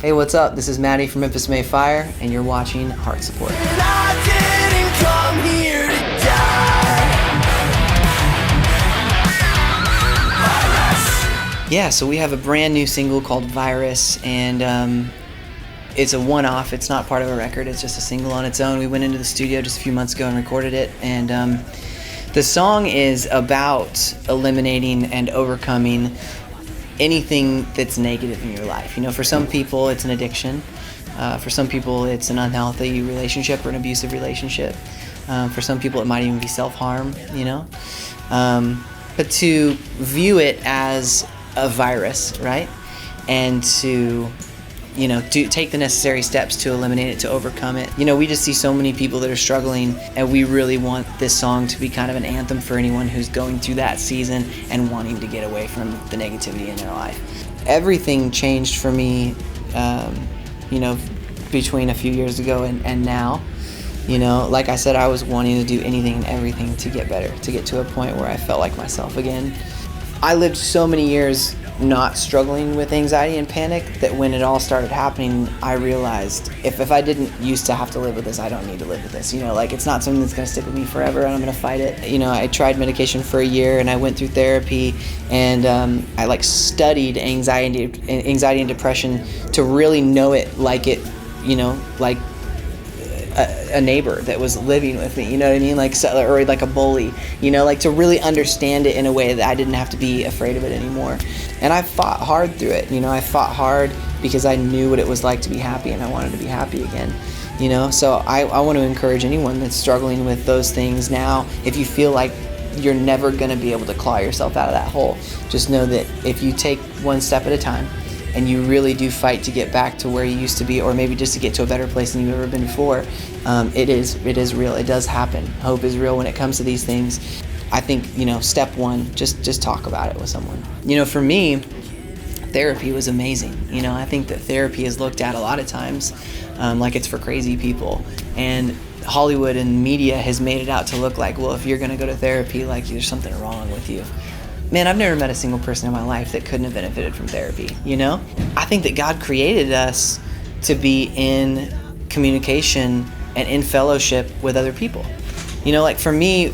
Hey, what's up? This is Matty from Memphis May Fire, and you're watching HeartSupport. Yeah, so we have a brand new single called Virus, and it's a one-off. It's not part of a record. It's just a single on its own. We went into the studio just a few months ago and recorded it, and the song is about eliminating and overcoming anything that's negative in your life. You know, for some people it's an addiction. For some people it's an unhealthy relationship or an abusive relationship. For some people it might even be self-harm, you know. But to view it as a virus, right? And to, you know, take the necessary steps to eliminate it, to overcome it. You know, we just see so many people that are struggling, and we really want this song to be kind of an anthem for anyone who's going through that season and wanting to get away from the negativity in their life. Everything changed for me, you know, between a few years ago and now. You know, like I said, I was wanting to do anything and everything to get better, to get to a point where I felt like myself again. I lived so many years not struggling with anxiety and panic that when it all started happening, I realized if I didn't used to have to live with this, I don't need to live with this. You know, like, it's not something that's going to stick with me forever and I'm going to fight it. You know, I tried medication for a year and I went through therapy, and I like studied anxiety and depression to really know it like it, you know, like a neighbor that was living with me, you know what I mean? Like, or like a bully, you know, like to really understand it in a way that I didn't have to be afraid of it anymore. And I fought hard through it, you know. I fought hard because I knew what it was like to be happy, and I wanted to be happy again, you know. So I want to encourage anyone that's struggling with those things now. If you feel like you're never going to be able to claw yourself out of that hole, just know that if you take one step at a time and you really do fight to get back to where you used to be, or maybe just to get to a better place than you've ever been before, it is real. It does happen. Hope is real when it comes to these things. I think, you know, step one, just talk about it with someone. You know, for me, therapy was amazing. You know, I think that therapy is looked at a lot of times like it's for crazy people. And Hollywood and media has made it out to look like, well, if you're gonna go to therapy, like there's something wrong with you. Man, I've never met a single person in my life that couldn't have benefited from therapy, you know? I think that God created us to be in communication and in fellowship with other people. You know, like for me,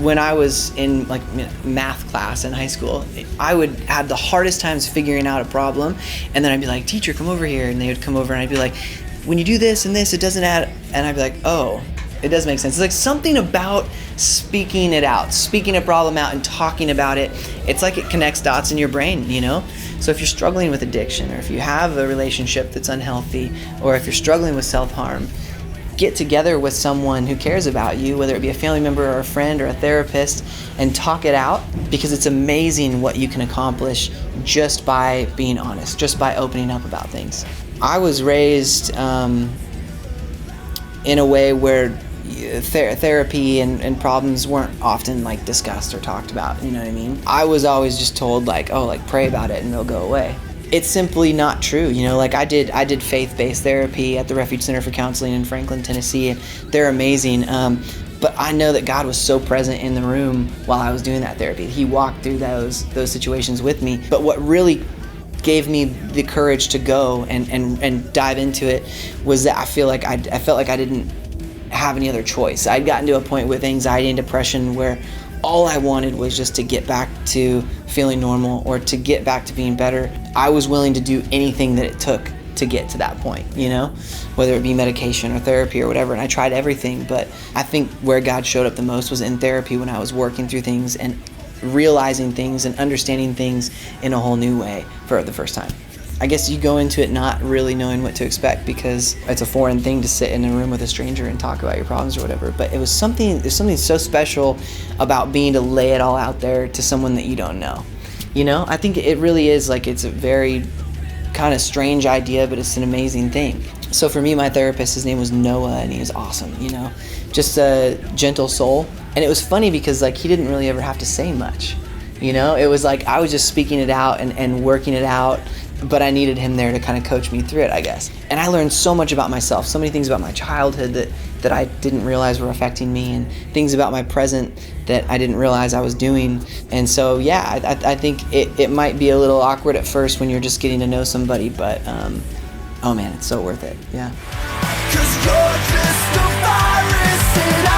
when I was in like math class in high school, I would have the hardest times figuring out a problem, and then I'd be like, teacher, come over here, and they would come over and I'd be like, when you do this and this, it doesn't add, and I'd be like, oh, it does make sense. It's like something about speaking it out, speaking a problem out and talking about it. It's like it connects dots in your brain, you know? So if you're struggling with addiction, or if you have a relationship that's unhealthy, or if you're struggling with self-harm, get together with someone who cares about you, whether it be a family member or a friend or a therapist, and talk it out, because it's amazing what you can accomplish just by being honest, just by opening up about things. I was raised in a way where therapy and problems weren't often like discussed or talked about, you know what I mean? I was always just told like, oh, like pray about it and it'll go away. It's simply not true, you know. Like I did faith-based therapy at the Refuge Center for Counseling in Franklin, Tennessee, and they're amazing. But I know that God was so present in the room while I was doing that therapy. He walked through those situations with me. But what really gave me the courage to go and dive into it was that I felt like I didn't have any other choice. I'd gotten to a point with anxiety and depression where all I wanted was just to get back to feeling normal, or to get back to being better. I was willing to do anything that it took to get to that point, you know, whether it be medication or therapy or whatever. And I tried everything, but I think where God showed up the most was in therapy, when I was working through things and realizing things and understanding things in a whole new way for the first time. I guess you go into it not really knowing what to expect, because it's a foreign thing to sit in a room with a stranger and talk about your problems or whatever. But there's something so special about being to lay it all out there to someone that you don't know. You know, I think it really is like, it's a very kind of strange idea, but it's an amazing thing. So for me, my therapist, his name was Noah, and he was awesome, you know, just a gentle soul. And it was funny because like he didn't really ever have to say much, you know. It was like I was just speaking it out and working it out, but I needed him there to kind of coach me through it, I guess. And I learned so much about myself, so many things about my childhood that I didn't realize were affecting me, and things about my present that I didn't realize I was doing. And so, yeah, I think it might be a little awkward at first when you're just getting to know somebody, but Oh man, it's so worth it. Yeah. 'Cause you're just a virus and